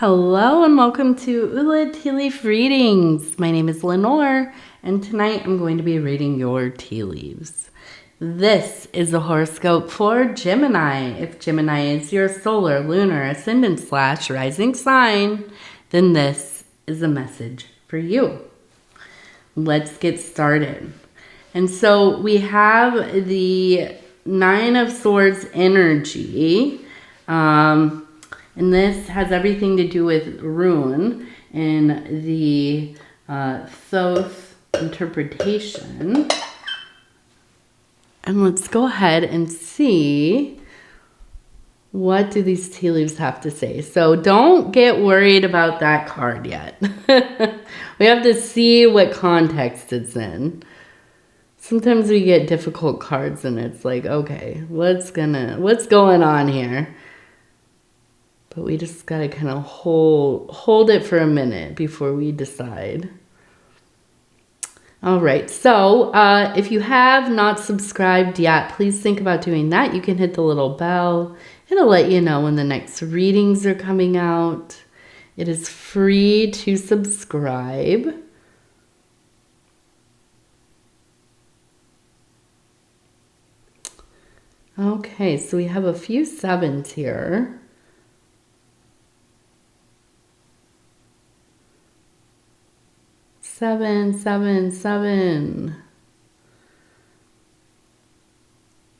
Hello and welcome to Ula Tea Leaf Readings. My name is Lenor and tonight I'm going to be reading your tea leaves. This is a horoscope for Gemini. If Gemini is your solar, lunar, ascendant / rising sign, then this is a message for you. Let's get started. And so we have the Nine of Swords energy. And this has everything to do with rune in the Thoth interpretation. And let's go ahead and see what do these tea leaves have to say. So don't get worried about that card yet. We have to see what context it's in. Sometimes we get difficult cards and it's like, okay, what's going on here? But we just gotta kind of hold it for a minute before we decide. All right, so if you have not subscribed yet, please think about doing that. You can hit the little bell. It'll let you know when the next readings are coming out. It is free to subscribe. Okay, so we have a few sevens here. 7, 7, 7.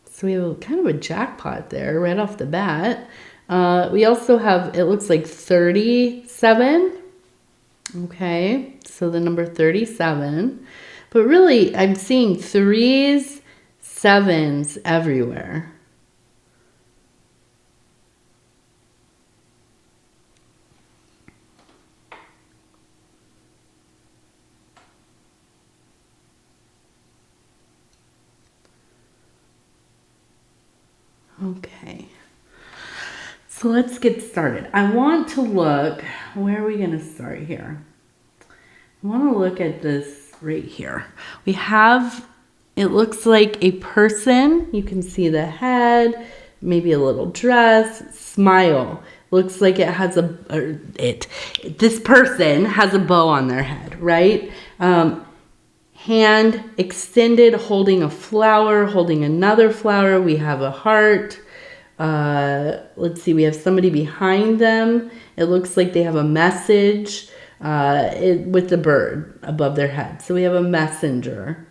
So we have kind of a jackpot there right off the bat. We also have, it looks like 37. Okay, so the number 37. But really, I'm seeing 3s, 7s everywhere. Okay, so let's get started. I want to look, where are we going to start here? I want to look at this right here. We have, it looks like a person. You can see the head, maybe a little dress, smile. Looks like it has this person has a bow on their head, right? Hand extended, holding a flower, holding another flower. We have a heart. Let's see, we have somebody behind them. It looks like they have a message with the bird above their head. So we have a messenger.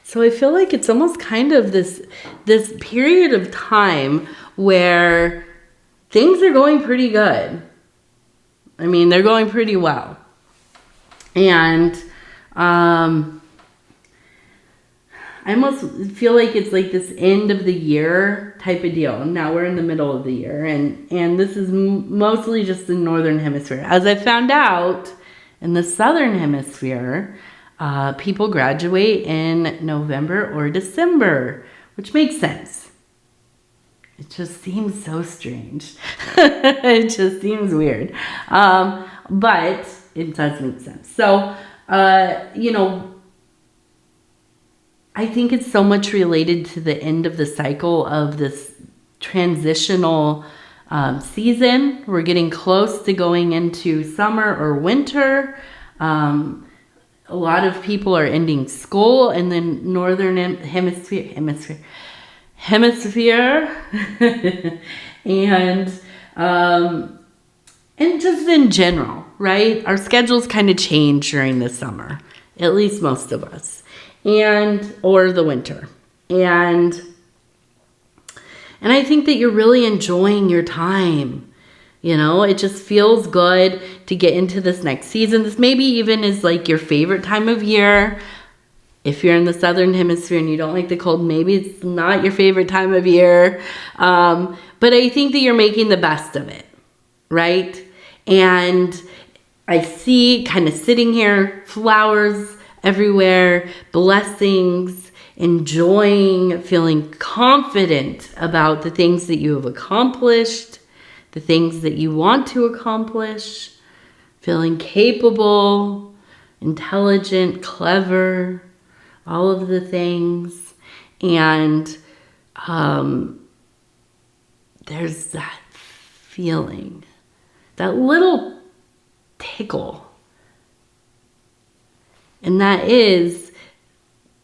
So I feel like it's almost kind of this period of time where things are going pretty good. I mean, they're going pretty well. And I almost feel like it's like this end of the year type of deal. Now we're in the middle of the year. And this is mostly just the northern hemisphere. As I found out, in the southern hemisphere, people graduate in November or December, which makes sense. It just seems so strange. It just seems weird. But it does make sense. So, you know, I think it's so much related to the end of the cycle of this transitional season. We're getting close to going into summer or winter. A lot of people are ending school in the northern hemisphere. And just in general, right? Our schedules kind of change during the summer, at least most of us, or the winter. And I think that you're really enjoying your time. You know, it just feels good to get into this next season. This maybe even is like your favorite time of year. If you're in the southern hemisphere and you don't like the cold, maybe it's not your favorite time of year. But I think that you're making the best of it, right? And I see kind of sitting here, flowers everywhere, blessings, enjoying, feeling confident about the things that you have accomplished, the things that you want to accomplish, feeling capable, intelligent, clever, all of the things. And there's that feeling, that little tickle. And that is,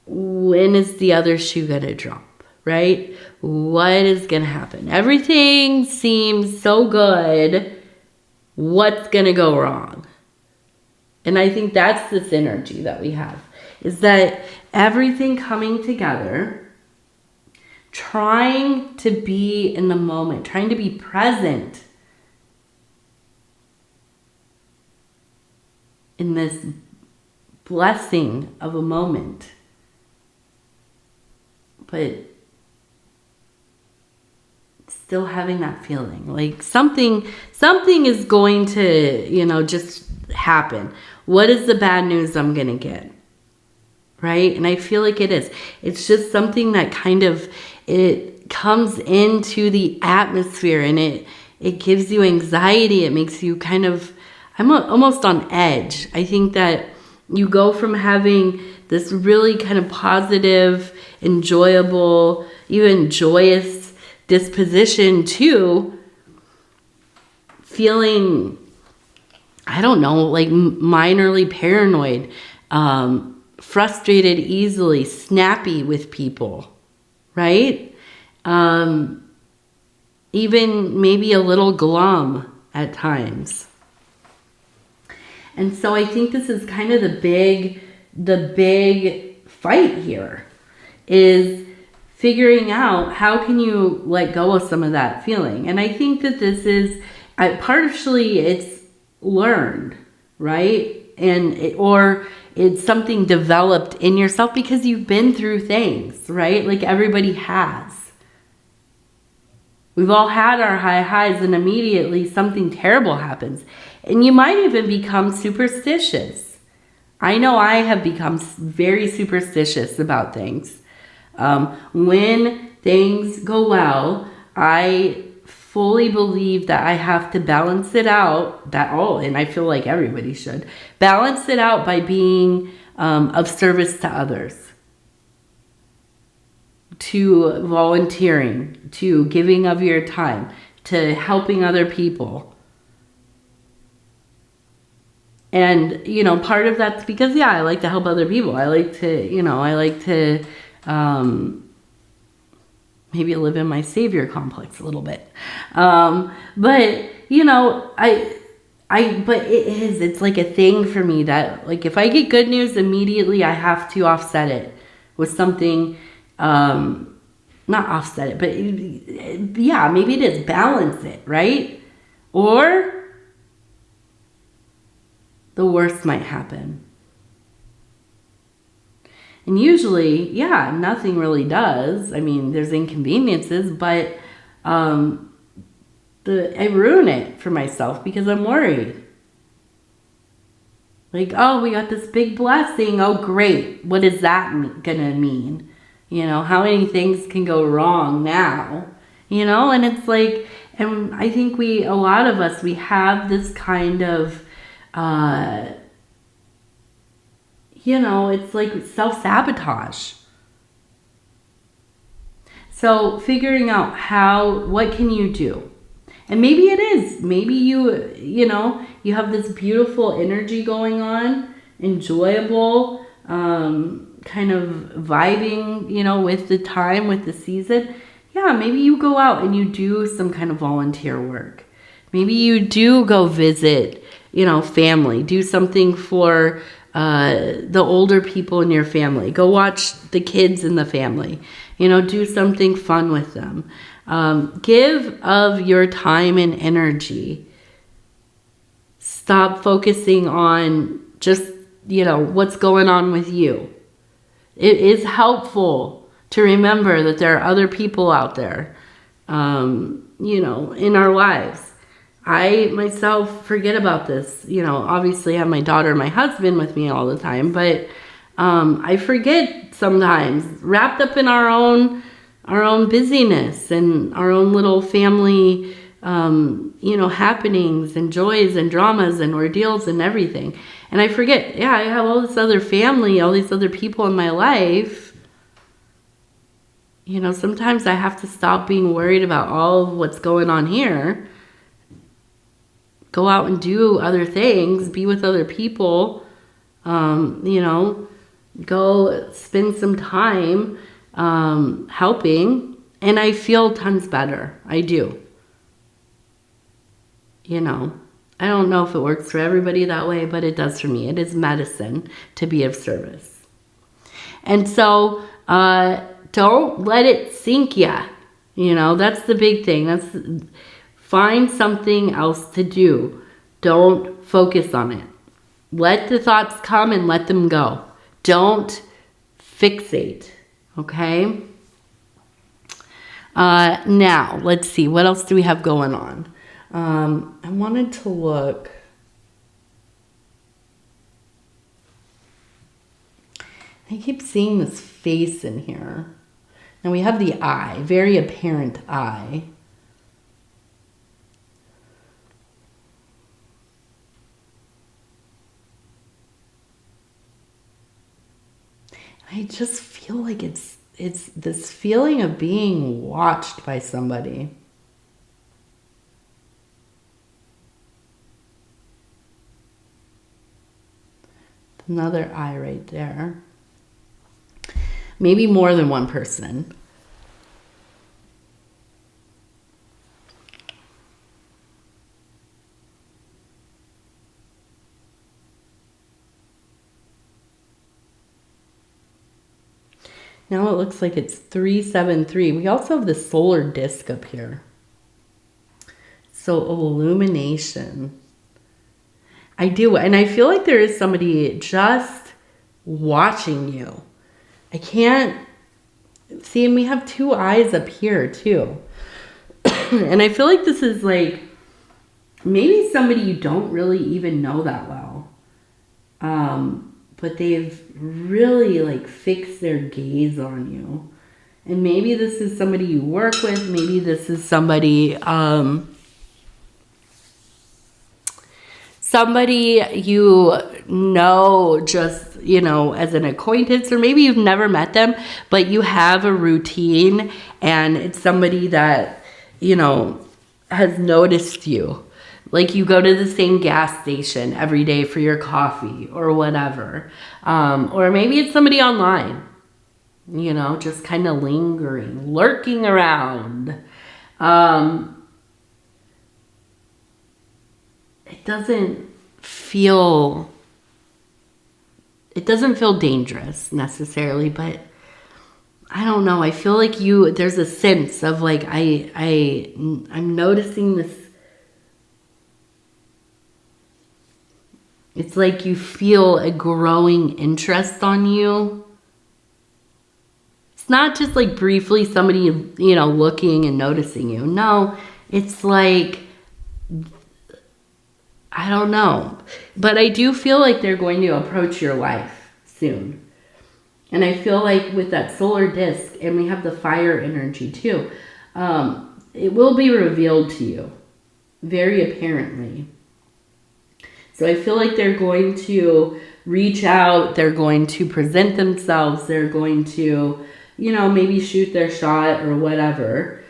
when is the other shoe going to drop, right? What is going to happen? Everything seems so good. What's going to go wrong? And I think that's this energy that we have, is that everything coming together, trying to be in the moment, trying to be present in this blessing of a moment. But still having that feeling like something is going to, just happen. What is the bad news I'm going to get? Right? And I feel like it is. It's just something that kind of, it comes into the atmosphere, and it gives you anxiety. It makes you kind of, I'm almost on edge. I think that you go from having this really kind of positive, enjoyable, even joyous disposition to feeling, I don't know, like minorly paranoid, frustrated easily, snappy with people, right? Even maybe a little glum at times. And so I think this is kind of the big fight here, is figuring out how can you let go of some of that feeling. And I think that this is partially it's learned, right? Or it's something developed in yourself because you've been through things, right? Like everybody has. We've all had our high highs, and immediately something terrible happens. And you might even become superstitious. I know I have become very superstitious about things. When things go well, I fully believe that I have to balance it out. And I feel like everybody should balance it out by being of service to others, to volunteering, to giving of your time, to helping other people. And, part of that's because, I like to help other people. I like to, maybe live in my savior complex a little bit. But it's like a thing for me that, like, if I get good news immediately, I have to offset it with something, not offset it, but maybe it is balance it, right? Or the worst might happen. And usually, nothing really does. I mean, there's inconveniences, but I ruin it for myself because I'm worried. Like, oh, we got this big blessing. Oh, great. What is that gonna mean? How many things can go wrong now? And it's like, and I think a lot of us, we have this kind of, it's like self-sabotage. So figuring out what can you do? And maybe it is, maybe you have this beautiful energy going on, enjoyable, kind of vibing, with the time, with the season. Maybe you go out and you do some kind of volunteer work. Maybe you do go visit, family, do something for the older people in your family. Go watch the kids in the family, do something fun with them. Give of your time and energy. Stop focusing on just, what's going on with you. It is helpful to remember that there are other people out there, in our lives. I myself forget about this. Obviously I have my daughter and my husband with me all the time, but I forget sometimes, wrapped up in our own busyness and our own little family you know, happenings and joys and dramas and ordeals and everything. And I forget, yeah, I have all this other family, all these other people in my life. You know, sometimes I have to stop being worried about all of what's going on here. Go out and do other things, be with other people, you know, go spend some time helping. And I feel tons better. I do. You know, I don't know if it works for everybody that way, but it does for me. It is medicine to be of service. And so don't let it sink ya. You know, that's the big thing. Find something else to do. Don't focus on it. Let the thoughts come and let them go. Don't fixate. Okay? Now, let's see. What else do we have going on? I wanted to look. I keep seeing this face in here. Now we have the eye, very apparent eye. I just feel like it's this feeling of being watched by somebody. Another eye right there. Maybe more than one person. Now it looks like it's 373. We also have the solar disc up here. So illumination. I do, and I feel like there is somebody just watching you. I can't see, and we have two eyes up here too. And I feel like this is like maybe somebody you don't really even know that well. But they've really like fixed their gaze on you. And maybe this is somebody you work with, maybe this is somebody somebody you know just, you know, as an acquaintance, or maybe you've never met them, but you have a routine and it's somebody that, you know, has noticed you. Like you go to the same gas station every day for your coffee or whatever. Or maybe it's somebody online, you know, just kind of lingering, lurking around. It doesn't feel dangerous necessarily, but I don't know. I feel like there's a sense of like, I'm noticing this. It's like you feel a growing interest on you. It's not just like briefly somebody, you know, looking and noticing you. No, it's like, I don't know. But I do feel like they're going to approach your life soon. And I feel like with that solar disc, and we have the fire energy too, it will be revealed to you very apparently. So I feel like they're going to reach out, they're going to present themselves, they're going to, you know, maybe shoot their shot or whatever.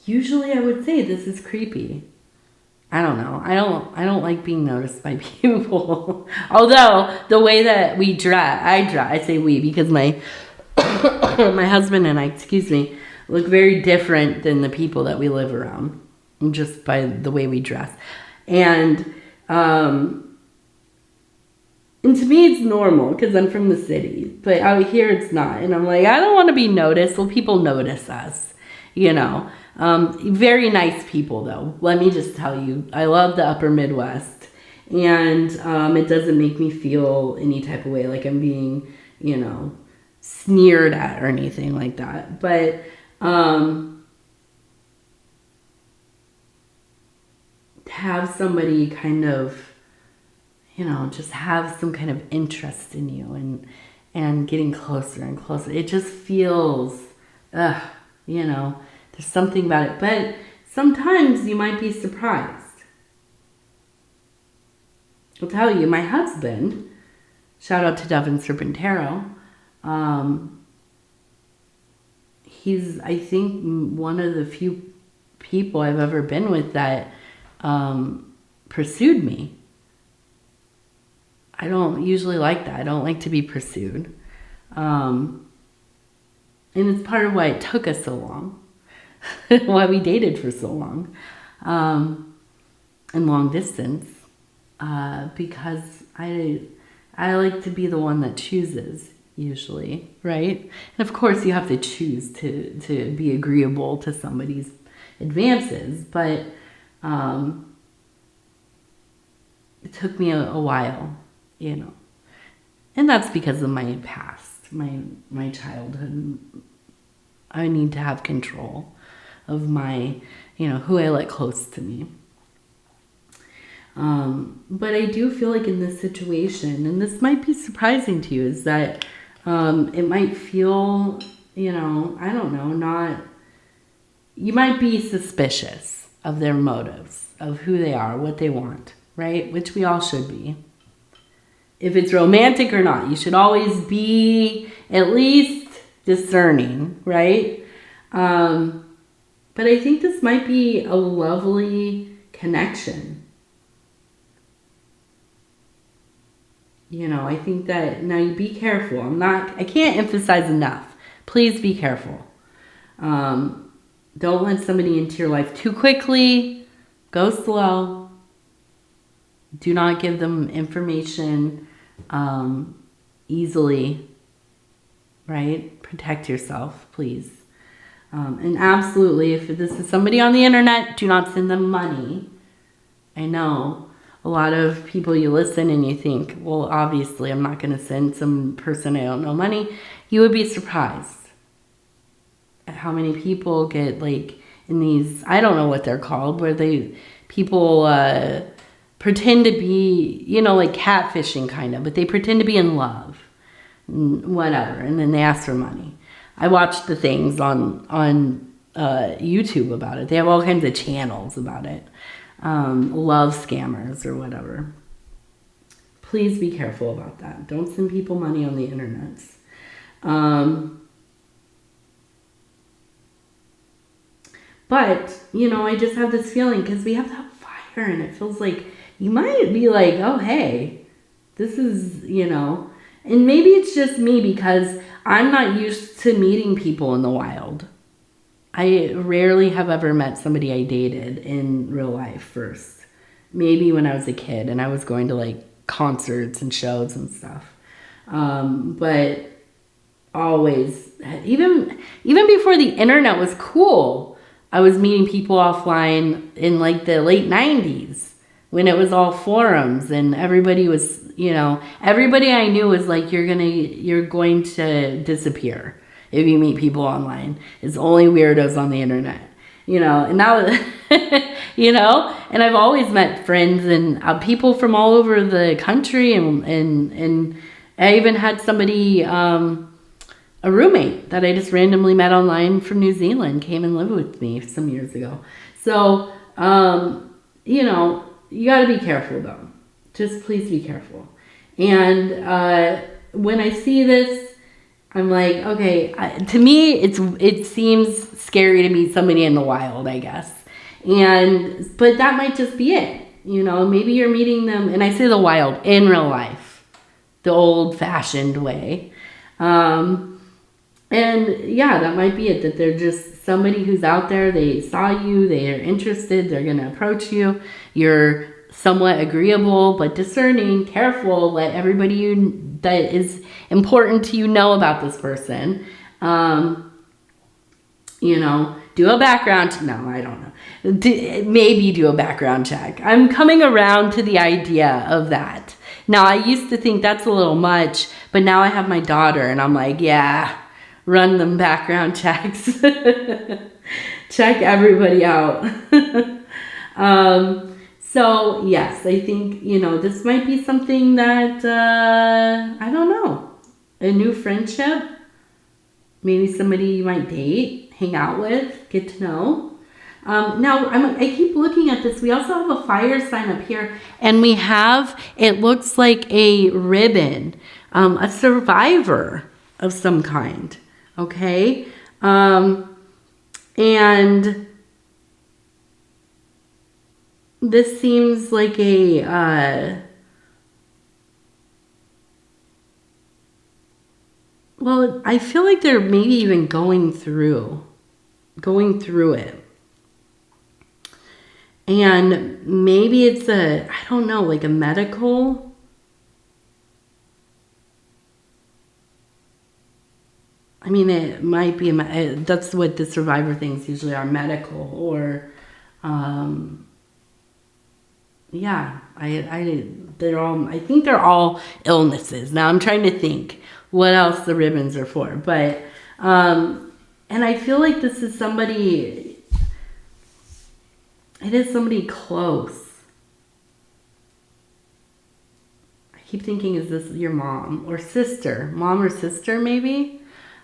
Usually I would say this is creepy. I don't know. I don't like being noticed by people. Although the way that we dress, I say we because my my husband and I, look very different than the people that we live around, just by the way we dress. And to me it's normal because I'm from the city, but out here it's not. And I'm like, I don't want to be noticed. Well, people notice us, you know. Very nice people though. Let me just tell you, I love the upper Midwest, and it doesn't make me feel any type of way like I'm being, you know, sneered at or anything like that. But have somebody kind of, you know, just have some kind of interest in you and getting closer and closer. It just feels, you know, There's something about it. But sometimes you might be surprised. I'll tell you, my husband, shout out to Devin Serpentero, he's, I think, one of the few people I've ever been with that pursued me. I don't usually like that. I don't like to be pursued. And it's part of why it took us so long. Why we dated for so long. And long distance. Because I like to be the one that chooses, usually, right? And of course you have to choose to be agreeable to somebody's advances, but it took me a while, you know. And that's because of my past, my childhood. I need to have control of my, you know, who I let close to me. But I do feel like in this situation, and this might be surprising to you, is that it might feel, you know, I don't know, you might be suspicious of their motives, of who they are, what they want, right? Which we all should be. If it's romantic or not, you should always be at least discerning, right? But I think this might be a lovely connection. You know, I think that, now you be careful. I can't emphasize enough. Please be careful. Don't let somebody into your life too quickly. Go slow. Do not give them information easily, right? Protect yourself, please. And absolutely, if this is somebody on the internet, do not send them money. I know a lot of people, you listen and you think, well, obviously I'm not going to send some person I don't know money. You would be surprised at how many people get like in these, I don't know what they're called, where people pretend to be, you know, like catfishing kind of, but they pretend to be in love, whatever, and then they ask for money. I watched the things on YouTube about it. They have all kinds of channels about it. Love scammers or whatever. Please be careful about that. Don't send people money on the internet. But, you know, I just have this feeling because we have that fire and it feels like you might be like, oh, hey, this is, you know, and maybe it's just me because I'm not used to meeting people in the wild. I rarely have ever met somebody I dated in real life first. Maybe when I was a kid and I was going to like concerts and shows and stuff. But always, even before the internet was cool, I was meeting people offline in like the late 90s when it was all forums and everybody was, you know, everybody I knew was like, you're going to disappear if you meet people online. It's only weirdos on the internet, you know. And now, you know, and I've always met friends and people from all over the country, and I even had somebody, a roommate that I just randomly met online from New Zealand came and lived with me some years ago. So, you know, you got to be careful though. Just please be careful. And when I see this, I'm like, okay, to me, it seems scary to meet somebody in the wild, I guess. But that might just be it. You know, maybe you're meeting them, and I say the wild, in real life, the old-fashioned way. And yeah, that might be it, that they're just somebody who's out there, they saw you, they are interested, they're going to approach you. You're somewhat agreeable, but discerning, careful, let everybody that is important to you know about this person. You know, do a background, no, I don't know. Maybe do a background check. I'm coming around to the idea of that. Now, I used to think that's a little much, but now I have my daughter and I'm like, yeah, run them background checks. Check everybody out. So, yes, I think, you know, this might be something that, I don't know, a new friendship, maybe somebody you might date, hang out with, get to know. Now, I keep looking at this. We also have a fire sign up here, and we have, it looks like a ribbon, a survivor of some kind, okay? And this seems like a, well, I feel like they're maybe even going through it. And maybe it's I don't know, like a medical. I mean, it might be, that's what the survivor things usually are, medical or, yeah, I think they're all illnesses. Now I'm trying to think what else the ribbons are for, but, and I feel like this is somebody, it is somebody close. I keep thinking, is this your mom or sister? Mom or sister, maybe?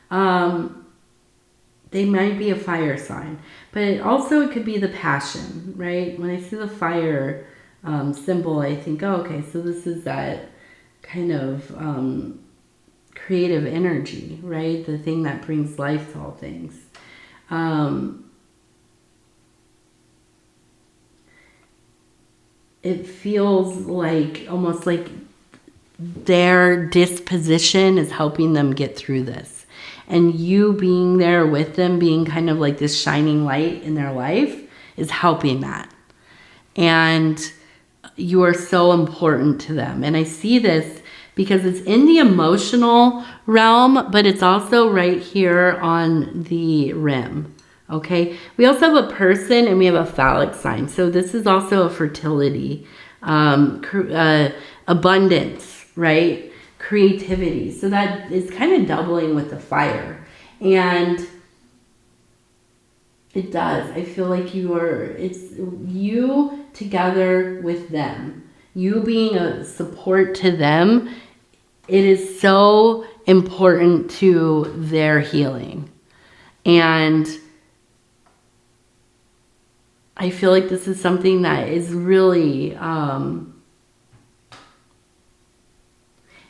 They might be a fire sign. But it could be the passion, right? When I see the fire symbol, I think, oh, okay, so this is that kind of creative energy, right? The thing that brings life to all things. It feels like almost like their disposition is helping them get through this. And you being there with them, being kind of like this shining light in their life, is helping that. And you are so important to them. And I see this because it's in the emotional realm, but it's also right here on the rim. Okay, we also have a person and we have a phallic sign. So this is also a fertility, abundance, right? Creativity. So that is kind of doubling with the fire. And it does. I feel like it's you together with them. You being a support to them. It is so important to their healing. And I feel like this is something that is really,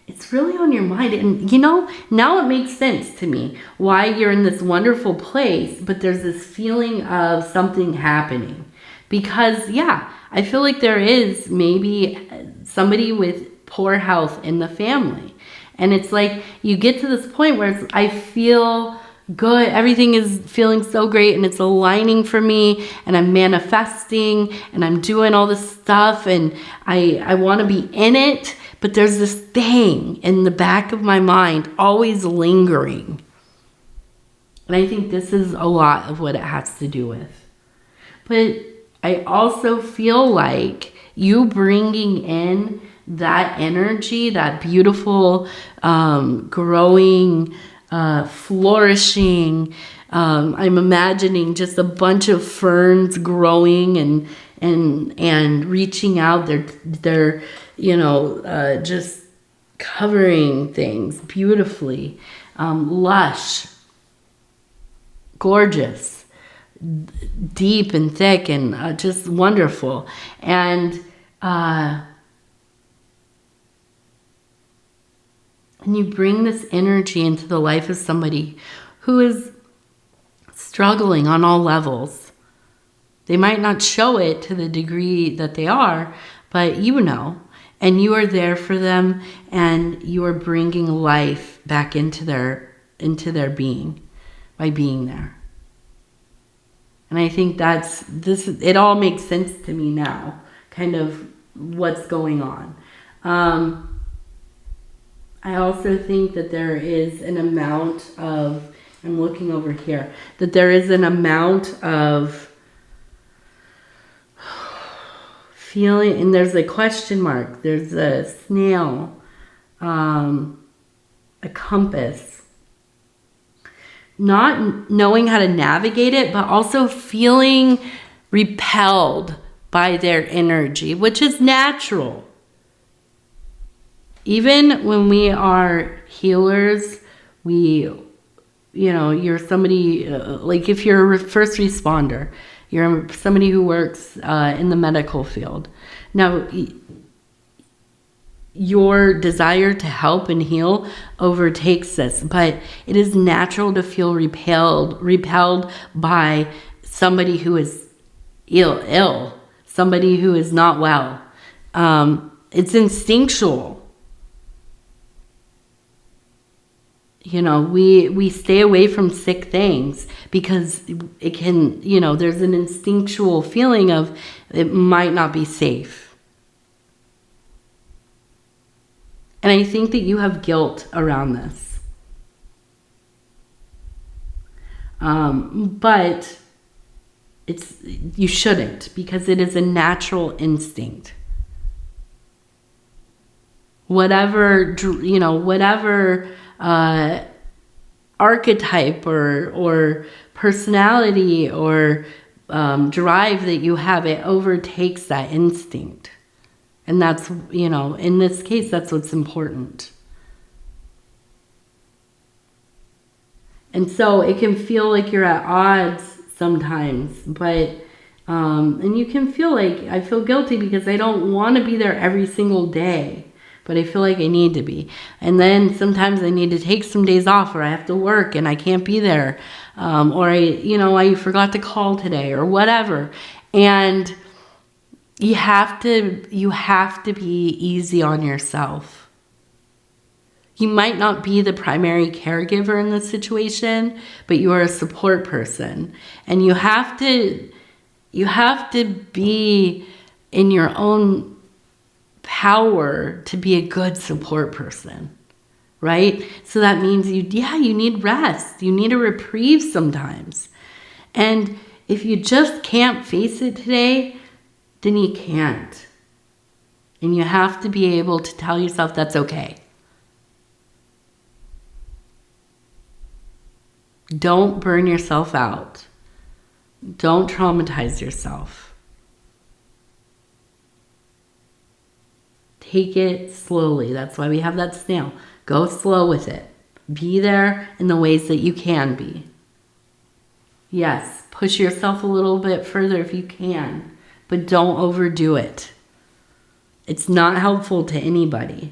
it's really on your mind. And, now it makes sense to me why you're in this wonderful place, but there's this feeling of something happening. Because, yeah, I feel like there is maybe somebody with poor health in the family. And it's like you get to this point where I feel good, everything is feeling so great and it's aligning for me, and I'm manifesting and I'm doing all this stuff and I want to be in it, but there's this thing in the back of my mind always lingering. And I think this is a lot of what it has to do with. But I also feel like you bringing in that energy, that beautiful growing, flourishing. I'm imagining just a bunch of ferns growing and reaching out. They're just covering things beautifully, lush, gorgeous, deep and thick, and just wonderful. And you bring this energy into the life of somebody who is struggling on all levels. They might not show it to the degree that they are, but and you are there for them, and you are bringing life back into their being by being there. And I think it all makes sense to me now, kind of what's going on. I also think that there is an amount of, I'm looking over here, that there is an amount of feeling, and there's a question mark, there's a snail, a compass, not knowing how to navigate it, but also feeling repelled by their energy, which is natural. Even when we are healers, we you're somebody, like if you're a first responder, you're somebody who works in the medical field. Now, your desire to help and heal overtakes this, but it is natural to feel repelled by somebody who is ill, somebody who is not well. It's instinctual. We stay away from sick things because it can, there's an instinctual feeling of it might not be safe. And I think that you have guilt around this. But you shouldn't, because it is a natural instinct. Whatever archetype or personality or drive that you have, it overtakes that instinct. And that's, in this case, that's what's important. And so it can feel like you're at odds sometimes, but, and you can feel like, I feel guilty because I don't want to be there every single day, but I feel like I need to be. And then sometimes I need to take some days off, or I have to work and I can't be there. Or I forgot to call today or whatever. And you have to be easy on yourself. You might not be the primary caregiver in this situation, but you are a support person. And you have to be in your own power to be a good support person, right? So that means you need rest. You need a reprieve sometimes. And if you just can't face it today, then you can't. And you have to be able to tell yourself that's okay. Don't burn yourself out. Don't traumatize yourself. Take it slowly. That's why we have that snail. Go slow with it. Be there in the ways that you can be. Yes, push yourself a little bit further if you can, but don't overdo it. It's not helpful to anybody.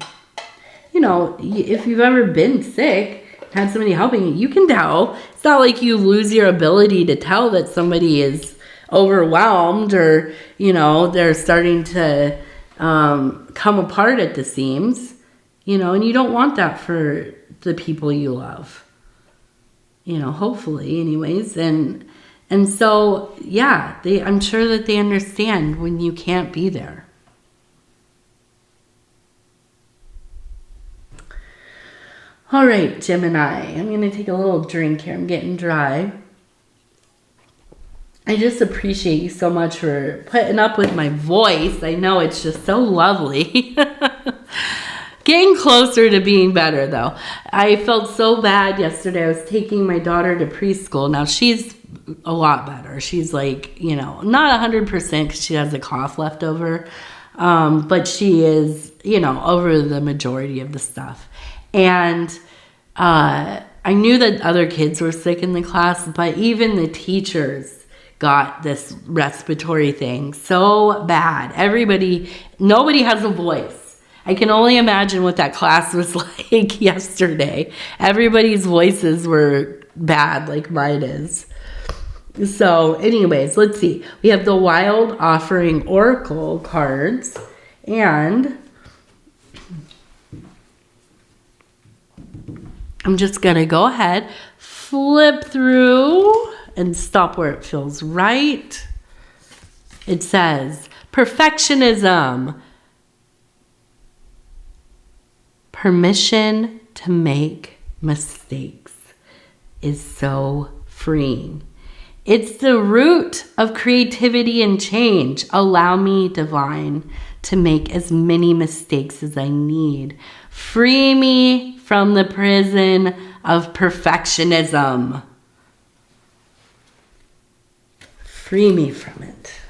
If you've ever been sick, had somebody helping you, you can tell. It's not like you lose your ability to tell that somebody is overwhelmed or, they're starting to come apart at the seams, and you don't want that for the people you love, hopefully anyways. And so, yeah, I'm sure that they understand when you can't be there. All right, Gemini, I'm going to take a little drink here. I'm getting dry. I just appreciate you so much for putting up with my voice. I know it's just so lovely. Getting closer to being better, though. I felt so bad yesterday. I was taking my daughter to preschool. Now, she's a lot better. She's like, not 100% because she has a cough left over. But she is, over the majority of the stuff. And I knew that other kids were sick in the class, but even the teachers got this respiratory thing so bad. Nobody has a voice. I can only imagine what that class was like yesterday. Everybody's voices were bad, like mine is. So anyways, let's see. We have the Wild Offering Oracle cards, and I'm just going to go ahead, flip through, and stop where it feels right. It says, perfectionism. Permission to make mistakes is so freeing. It's the root of creativity and change. Allow me, divine, to make as many mistakes as I need. Free me from the prison of perfectionism. Free me from it.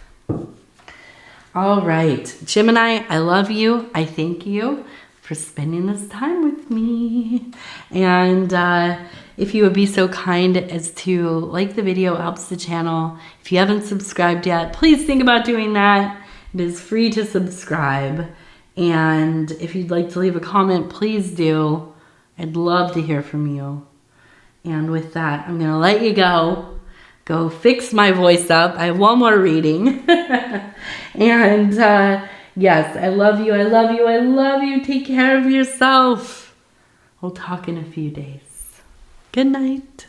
All right, Gemini, I love you. I thank you for spending this time with me. And if you would be so kind as to like the video, it helps the channel. If you haven't subscribed yet, please think about doing that. It is free to subscribe. And if you'd like to leave a comment, please do. I'd love to hear from you. And with that, I'm going to let you go. Go fix my voice up. I have one more reading. And yes, I love you. I love you. I love you. Take care of yourself. We'll talk in a few days. Good night.